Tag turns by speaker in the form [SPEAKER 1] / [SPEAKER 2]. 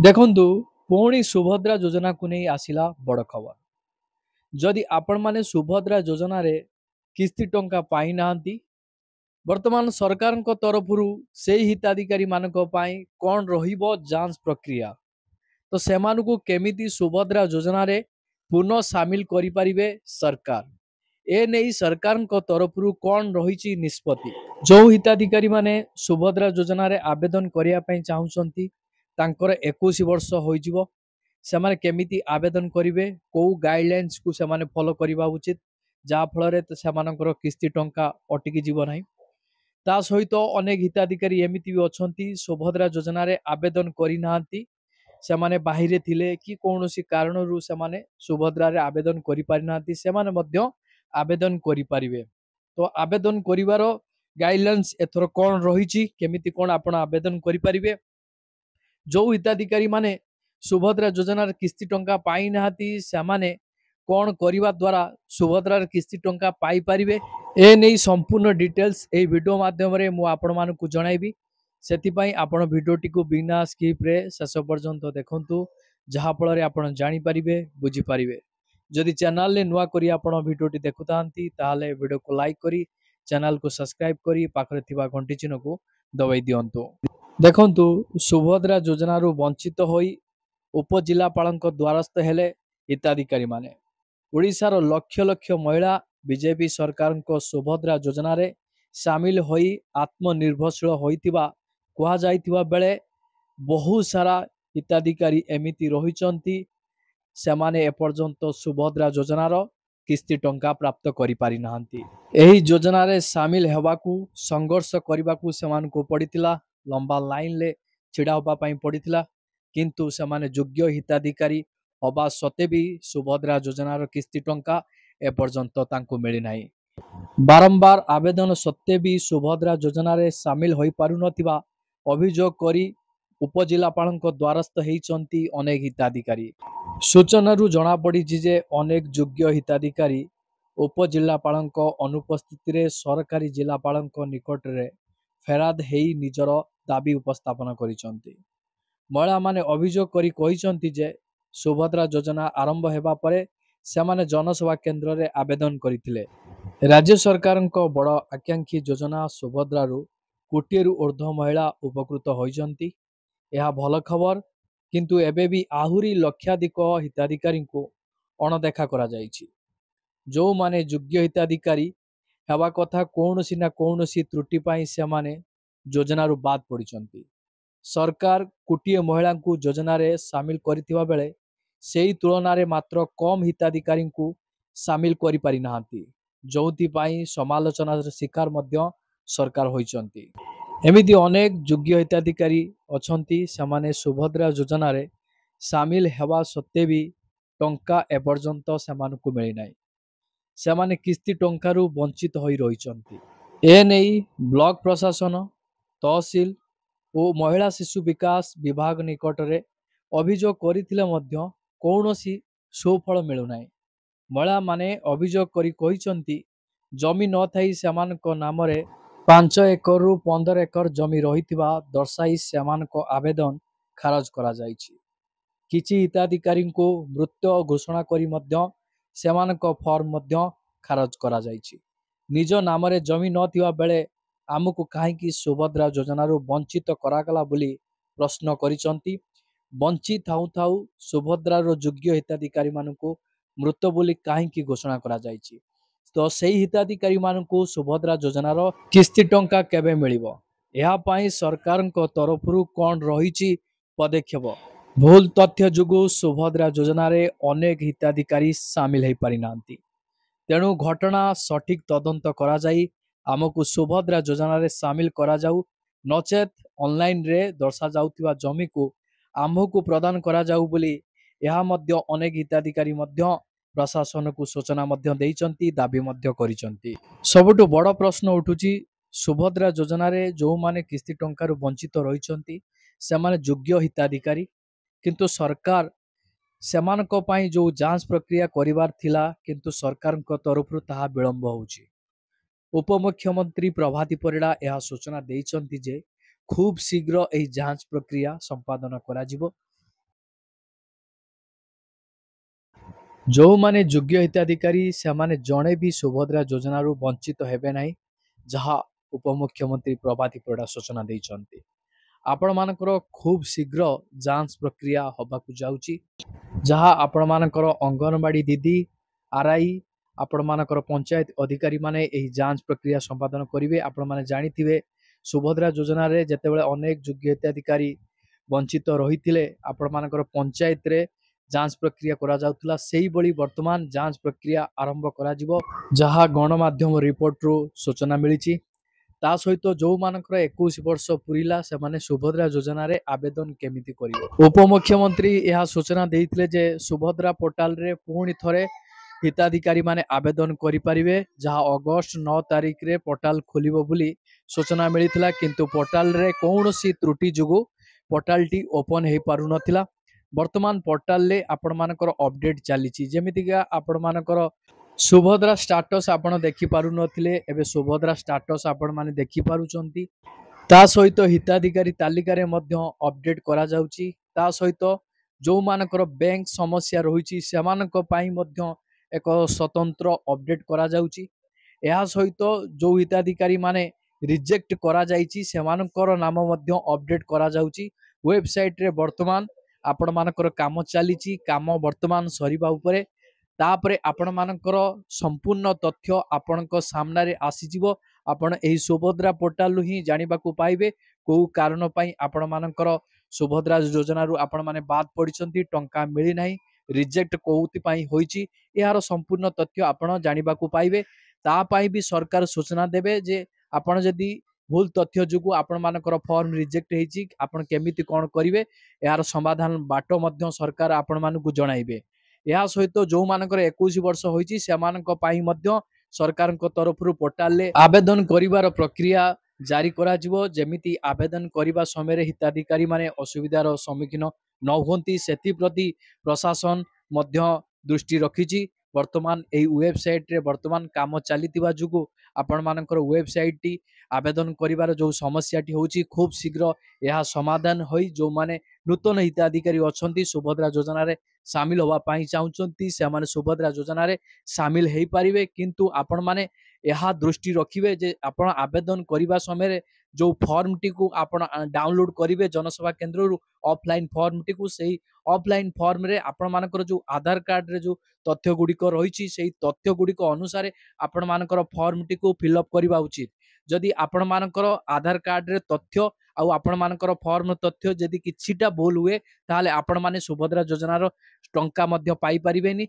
[SPEAKER 1] ଦେଖନ୍ତୁ ପୁଣି ସୁଭଦ୍ରା ଯୋଜନାକୁ ନେଇ ଆସିଲା ବଡ଼ ଖବର। ଯଦି ଆପଣମାନେ ସୁଭଦ୍ରା ଯୋଜନାରେ କିସ୍ତି ଟଙ୍କା ପାଇନାହାନ୍ତି, ବର୍ତ୍ତମାନ ସରକାରଙ୍କ ତରଫରୁ ସେହି ହିତାଧିକାରୀମାନଙ୍କ ପାଇଁ କ'ଣ ରହିବ ଯାଞ୍ଚ ପ୍ରକ୍ରିୟା, ତ ସେମାନଙ୍କୁ କେମିତି ସୁଭଦ୍ରା ଯୋଜନାରେ ପୁନଃ ସାମିଲ କରିପାରିବେ ସରକାର, ଏ ନେଇ ସରକାରଙ୍କ ତରଫରୁ କ'ଣ ରହିଛି ନିଷ୍ପତ୍ତି। ଯେଉଁ ହିତାଧିକାରୀମାନେ ସୁଭଦ୍ରା ଯୋଜନାରେ ଆବେଦନ କରିବା ପାଇଁ ଚାହୁଁଛନ୍ତି, ତାଙ୍କର 21 ବର୍ଷ ହୋଇଯିବ, ସେମାନେ କେମିତି ଆବେଦନ କରିବେ, କେଉଁ ଗାଇଡଲାଇନ୍ସକୁ ସେମାନେ ଫଲୋ କରିବା ଉଚିତ, ଯାହାଫଳରେ ସେମାନଙ୍କର କିସ୍ତି ଟଙ୍କା ଅଟକି ଯିବ ନାହିଁ। ତା ସହିତ ଅନେକ ହିତାଧିକାରୀ ଏମିତି ବି ଅଛନ୍ତି ସୁଭଦ୍ରା ଯୋଜନାରେ ଆବେଦନ କରିନାହାନ୍ତି, ସେମାନେ ବାହିରେ ଥିଲେ କି କୌଣସି କାରଣରୁ ସେମାନେ ସୁଭଦ୍ରାରେ ଆବେଦନ କରିପାରିନାହାନ୍ତି, ସେମାନେ ମଧ୍ୟ ଆବେଦନ କରିପାରିବେ। ତ ଆବେଦନ କରିବାର ଗାଇଡଲାଇନ୍ସ ଏଥର କ'ଣ ରହିଛି, କେମିତି କ'ଣ ଆପଣ ଆବେଦନ କରିପାରିବେ। ଯେଉଁ ହିତାଧିକାରୀ ମାନେ ସୁଭଦ୍ରା ଯୋଜନାର କିସ୍ତି ଟଙ୍କା ପାଇନାହାନ୍ତି, ସେମାନେ କ'ଣ କରିବା ଦ୍ୱାରା ସୁଭଦ୍ରାର କିସ୍ତି ଟଙ୍କା ପାଇପାରିବେ, ଏ ନେଇ ସମ୍ପୂର୍ଣ୍ଣ ଡିଟେଲ୍ସ ଏହି ଭିଡ଼ିଓ ମାଧ୍ୟମରେ ମୁଁ ଆପଣମାନଙ୍କୁ ଜଣାଇବି। ସେଥିପାଇଁ ଆପଣ ଭିଡ଼ିଓଟିକୁ ବିନା ସ୍କିପ୍ରେ ଶେଷ ପର୍ଯ୍ୟନ୍ତ ଦେଖନ୍ତୁ, ଯାହାଫଳରେ ଆପଣ ଜାଣିପାରିବେ, ବୁଝିପାରିବେ। ଯଦି ଚ୍ୟାନେଲରେ ନୂଆ କରି ଆପଣ ଭିଡ଼ିଓଟି ଦେଖୁଥାନ୍ତି, ତାହେଲେ ଭିଡ଼ିଓକୁ ଲାଇକ୍ କରି ଚ୍ୟାନେଲକୁ ସବସ୍କ୍ରାଇବ୍ କରି ପାଖରେ ଥିବା ଘଣ୍ଟି ଚିହ୍ନକୁ ଦବାଇ ଦିଅନ୍ତୁ। ଦେଖନ୍ତୁ, ସୁଭଦ୍ରା ଯୋଜନାରୁ ବଞ୍ଚିତ ହୋଇ ଉପଜିଲ୍ଲାପାଳଙ୍କ ଦ୍ୱାରସ୍ଥ ହେଲେ ହିତାଧିକାରୀମାନେ। ଓଡ଼ିଶାର ଲକ୍ଷ ଲକ୍ଷ ମହିଳା ବିଜେପି ସରକାରଙ୍କ ସୁଭଦ୍ରା ଯୋଜନାରେ ସାମିଲ ହୋଇ ଆତ୍ମନିର୍ଭରଶୀଳ ହୋଇଥିବା କୁହାଯାଇଥିବା ବେଳେ ବହୁ ସାରା ହିତାଧିକାରୀ ଏମିତି ରହିଛନ୍ତି, ସେମାନେ ଏପର୍ଯ୍ୟନ୍ତ ସୁଭଦ୍ରା ଯୋଜନାର କିସ୍ତି ଟଙ୍କା ପ୍ରାପ୍ତ କରିପାରିନାହାନ୍ତି। ଏହି ଯୋଜନାରେ ସାମିଲ ହେବାକୁ ସଂଘର୍ଷ କରିବାକୁ ସେମାନଙ୍କୁ ପଡ଼ିଥିଲା, ଲମ୍ବା ଲାଇନରେ ଛିଡ଼ା ହେବା ପାଇଁ ପଡ଼ିଥିଲା, କିନ୍ତୁ ସେମାନେ ଯୋଗ୍ୟ ହିତାଧିକାରୀ ହେବା ସତ୍ତ୍ୱେ ବି ସୁଭଦ୍ରା ଯୋଜନାର କିସ୍ତି ଟଙ୍କା ଏପର୍ଯ୍ୟନ୍ତ ତାଙ୍କୁ ମିଳିନାହିଁ। ବାରମ୍ବାର ଆବେଦନ ସତ୍ତ୍ୱେ ବି ସୁଭଦ୍ରା ଯୋଜନାରେ ସାମିଲ ହୋଇପାରୁନଥିବା ଅଭିଯୋଗ କରି ଉପଜିଲ୍ଲାପାଳଙ୍କ ଦ୍ୱାରସ୍ଥ ହୋଇଛନ୍ତି ଅନେକ ହିତାଧିକାରୀ। ସୂଚନାରୁ ଜଣାପଡ଼ିଛି ଯେ ଅନେକ ଯୋଗ୍ୟ ହିତାଧିକାରୀ ଉପଜିଲ୍ଲାପାଳଙ୍କ ଅନୁପସ୍ଥିତିରେ ସରକାରୀ ଜିଲ୍ଲାପାଳଙ୍କ ନିକଟରେ ଫେରାଦ ହେଇ ନିଜର ଦାବି ଉପସ୍ଥାପନ କରିଛନ୍ତି। ମହିଳାମାନେ ଅଭିଯୋଗ କରି କହିଛନ୍ତି ଯେ ସୁଭଦ୍ରା ଯୋଜନା ଆରମ୍ଭ ହେବା ପରେ ସେମାନେ ଜନସେବା କେନ୍ଦ୍ରରେ ଆବେଦନ କରିଥିଲେ। ରାଜ୍ୟ ସରକାରଙ୍କ ବଡ଼ ଆକାଂକ୍ଷୀ ଯୋଜନା ସୁଭଦ୍ରାରୁ କୋଟିଏରୁ ଉର୍ଦ୍ଧ୍ୱ ମହିଳା ଉପକୃତ ହୋଇଛନ୍ତି। ଏହା ଭଲ ଖବର, କିନ୍ତୁ ଏବେ ବି ଆହୁରି ଲକ୍ଷାଧିକ ହିତାଧିକାରୀଙ୍କୁ ଅଣଦେଖା କରାଯାଇଛି। ଯେଉଁମାନେ ଯୋଗ୍ୟ ହିତାଧିକାରୀ ହେବା କଥା, କୌଣସି ନା କୌଣସି ତ୍ରୁଟି ପାଇଁ ସେମାନେ ଯୋଜନାରୁ ବାଦ ପଡ଼ିଛନ୍ତି। ସରକାର କୋଟିଏ ମହିଳାଙ୍କୁ ଯୋଜନାରେ ସାମିଲ କରିଥିବା ବେଳେ ସେହି ତୁଳନାରେ ମାତ୍ର କମ୍ ହିତାଧିକାରୀଙ୍କୁ ସାମିଲ କରିପାରିନାହାନ୍ତି, ଯେଉଁଥିପାଇଁ ସମାଲୋଚନାର ଶିକାର ମଧ୍ୟ ସରକାର ହୋଇଛନ୍ତି। ଏମିତି ଅନେକ ଯୋଗ୍ୟ ହିତାଧିକାରୀ ଅଛନ୍ତି, ସେମାନେ ସୁଭଦ୍ରା ଯୋଜନାରେ ସାମିଲ ହେବା ସତ୍ତ୍ୱେ ବି ଟଙ୍କା ଏପର୍ଯ୍ୟନ୍ତ ସେମାନଙ୍କୁ ମିଳିନାହିଁ। ସେମାନେ କିସ୍ତି ଟଙ୍କାରୁ ବଞ୍ଚିତ ହୋଇ ରହିଛନ୍ତି। ଏନେଇ ବ୍ଲକ ପ୍ରଶାସନ, ତହସିଲ ଓ ମହିଳା ଶିଶୁ ବିକାଶ ବିଭାଗ ନିକଟରେ ଅଭିଯୋଗ କରିଥିଲେ ମଧ୍ୟ କୌଣସି ସୁଫଳ ମିଳୁନାହିଁ। ମହିଳାମାନେ ଅଭିଯୋଗ କରି କହିଛନ୍ତି, ଜମି ନଥାଇ ସେମାନଙ୍କ ନାମରେ 5 ଏକରରୁ 15 ଏକର ଜମି ରହିଥିବା ଦର୍ଶାଇ ସେମାନଙ୍କ ଆବେଦନ ଖାରଜ କରାଯାଇଛି। କିଛି ହିତାଧିକାରୀଙ୍କୁ ମୃତ ଘୋଷଣା କରି ମଧ୍ୟ ସେମାନଙ୍କ ଫର୍ମ ମଧ୍ୟ ଖାରଜ କରାଯାଇଛି। ନିଜ ନାମରେ ଜମି ନଥିବା ବେଳେ ଆମକୁ କାହିଁକି ସୁଭଦ୍ରା ଯୋଜନାରୁ ବଞ୍ଚିତ କରାଗଲା ବୋଲି ପ୍ରଶ୍ନ କରିଛନ୍ତି। ବଞ୍ଚି ଥାଉ ଥାଉ ସୁଭଦ୍ରାର ଯୋଗ୍ୟ ହିତାଧିକାରୀମାନଙ୍କୁ ମୃତ ବୋଲି କାହିଁକି ଘୋଷଣା କରାଯାଇଛି, ତ ସେହି ହିତାଧିକାରୀମାନଙ୍କୁ ସୁଭଦ୍ରା ଯୋଜନାର କିସ୍ତି ଟଙ୍କା କେବେ ମିଳିବ, ଏହା ପାଇଁ ସରକାରଙ୍କ ତରଫରୁ କ'ଣ ରହିଛି ପଦକ୍ଷେପ। ଭୁଲ ତଥ୍ୟ ଯୋଗୁଁ ସୁଭଦ୍ରା ଯୋଜନାରେ ଅନେକ ହିତାଧିକାରୀ ସାମିଲ ହୋଇପାରିନାହାନ୍ତି। ତେଣୁ ଘଟଣା ସଠିକ ତଦନ୍ତ କରାଯାଇ ଆମକୁ ସୁଭଦ୍ରା ଯୋଜନାରେ ସାମିଲ କରାଯାଉ, ନଚେତ ଅନଲାଇନରେ ଦର୍ଶାଯାଉଥିବା ଜମିକୁ ଆମ୍ଭକୁ ପ୍ରଦାନ କରାଯାଉ ବୋଲି ଏହା ମଧ୍ୟ ଅନେକ ହିତାଧିକାରୀ ମଧ୍ୟ ପ୍ରଶାସନକୁ ସୂଚନା ମଧ୍ୟ ଦେଇଛନ୍ତି, ଦାବି ମଧ୍ୟ କରିଛନ୍ତି। ସବୁଠୁ ବଡ଼ ପ୍ରଶ୍ନ ଉଠୁଛି, ସୁଭଦ୍ରା ଯୋଜନାରେ ଯେଉଁମାନେ କିସ୍ତି ଟଙ୍କାରୁ ବଞ୍ଚିତ ରହିଛନ୍ତି ସେମାନେ ଯୋଗ୍ୟ ହିତାଧିକାରୀ, କିନ୍ତୁ ସରକାର ସେମାନଙ୍କ ପାଇଁ ଯେଉଁ ଯାଞ୍ଚ ପ୍ରକ୍ରିୟା କରିବାର ଥିଲା, କିନ୍ତୁ ସରକାରଙ୍କ ତରଫରୁ ତାହା ବିଳମ୍ବ ହେଉଛି। ଉପମୁଖ୍ୟମନ୍ତ୍ରୀ ପ୍ରଭାତୀ ପରିଡ଼ା ଏହା ସୂଚନା ଦେଇଛନ୍ତି ଯେ ଖୁବ୍ ଶୀଘ୍ର ଏହି ଯାଞ୍ଚ ପ୍ରକ୍ରିୟା ସମ୍ପାଦନ କରାଯିବ। जो माने योग्य हिताधिकारी से माने जड़े भी सुभद्रा योजन वंचित हेबे नहीं जहाँ उपमुख्यमंत्री प्रभाती परिड़ा सूचना देइछन्ति। आपण मानकर खूब शीघ्र जांच प्रक्रिया होबाकू जाउची जहाँ आपण मानकर अंगनवाड़ी दीदी आरआई आपण मानकर पंचायत अधिकारी माने एही जांच प्रक्रिया संपादन करिवे। आपण माने जानिथिबे सुभद्रा योजना रे जेतेबेले अनेक योग्य हिताधिकारी वंचित रहिथिले आपण मानकर पंचायत रे जांच प्रक्रिया करा जाउतला सेही बळी वर्तमान जांच प्रक्रिया आरंभ करा जिवो जहाँ गणमाध्यम रिपोर्ट रु सूचना मिलिछि। ता सहित जो मानकर 21 वर्ष पुरिला से माने सुभद्रा योजना रे आवेदन केमिति करिवे। उपमुख्यमंत्री यह सूचना देइथिले जे सुभद्रा पोर्टाल रे पुणी थरे हिताधिकारी माने आवेदन करि परिवे जहाँ अगस्त 9 तारिख रे पोर्टाल खोलिबो बोली सूचना मिलिथिला किंतु पोर्टाल रे कौनसी त्रुटि जुगु पोर्टाल टी ओपन हे पारु नथिला। वर्तमान पोर्टाल ले आपण मानकर अपडेट चलीछि जेमिति का आपण मानकर सुभद्रा स्टाटस आपण देखि पारु नथिले एबे सुभद्रा स्टाटस आपण माने देखि पारुचंती। ता सहित हिताधिकारी तालिका रे मध्य अपडेट करा जाउची। ता सहित जो मानकर बैंक समस्या रहिछि सेमानक पई मध्य एक स्वतंत्र अपडेट करा जाउची। एहा सहित जो हिताधिकारी माने रिजेक्ट करा जाइछि सेमानकर नाम मध्य अपडेट करा जाउची। वेबसाइट रे वर्तमान आपण मानकर काम चलीछि काम वर्तमान सरीबा उपरे तापरे आपण मानकर संपूर्ण तथ्य आपणक सामना रे आसीजिवो। आपण एही सुभद्रा पोर्टाल ही जानिबाकू पाइबे को कारण पई आपण मानकर सुभद्रा योजना रु आपण माने बाद पडिचंती टंका मिली नाही रिजेक्ट कोउति पई होईची यार संपूर्ण तथ्य आपण जानिबाकू पाइबे। ता पई भी सरकार सूचना देबे जे आपण जदी भूल तथ्य जुगु आपण मानकर फॉर्म रिजेक्ट हेची आपण केमिति कोन करिवे यार समाधान बाटो मध्य सरकार आपण मानकू जणाइबे। यह सहित जो मानकर 21 वर्ष होईची सेमानक पाई मध्य सरकार तरफ पोर्टाल ले आवेदन करिवार प्रक्रिया जारी करा जिवो जेमिति आवेदन करिबा समय रे हिताधिकारी माने असुविधार सम्मुखीन न होंती सेति प्रति प्रशासन मध्य दृष्टि रखिछि। वर्तमान एही वेबसाइट रे वर्तमान काम चलीतिबा जुगु आपण मानकर वेबसाइट टी आवेदन करिवार जो समस्या टी होची खूब शीघ्र यह समाधान होई जो माने नूतन हिताधिकारी अछंती सुभद्रा योजना रे सामिल होवा पाई चाहुचंती से माने सुभद्रा योजना रे सामिल हेई पारिबे किंतु आपण माने यह दृष्टि रखिबे जे आपण आवेदन करिबा समय रे जो फॉर्म टी को आपण डाउनलोड करिवे जनसभा केंद्र रु ऑफलाइन फॉर्म टी को सेही ऑफलाइन फॉर्म रे आपण मानकर जो आधार कार्ड रे जो तथ्य गुडिक रहिछि सेही तथ्य गुडिक अनुसार आपण मानकर फॉर्म टी को फिल अप करिबा उचित। जदि आपण मानकर आधार कार्ड रे तथ्य आउ आपण मानकर फॉर्म तथ्य जदि किछिटा भूल हुए ताले आपण माने सुभद्रा योजनार टंका मध्य पाई परिबेनी।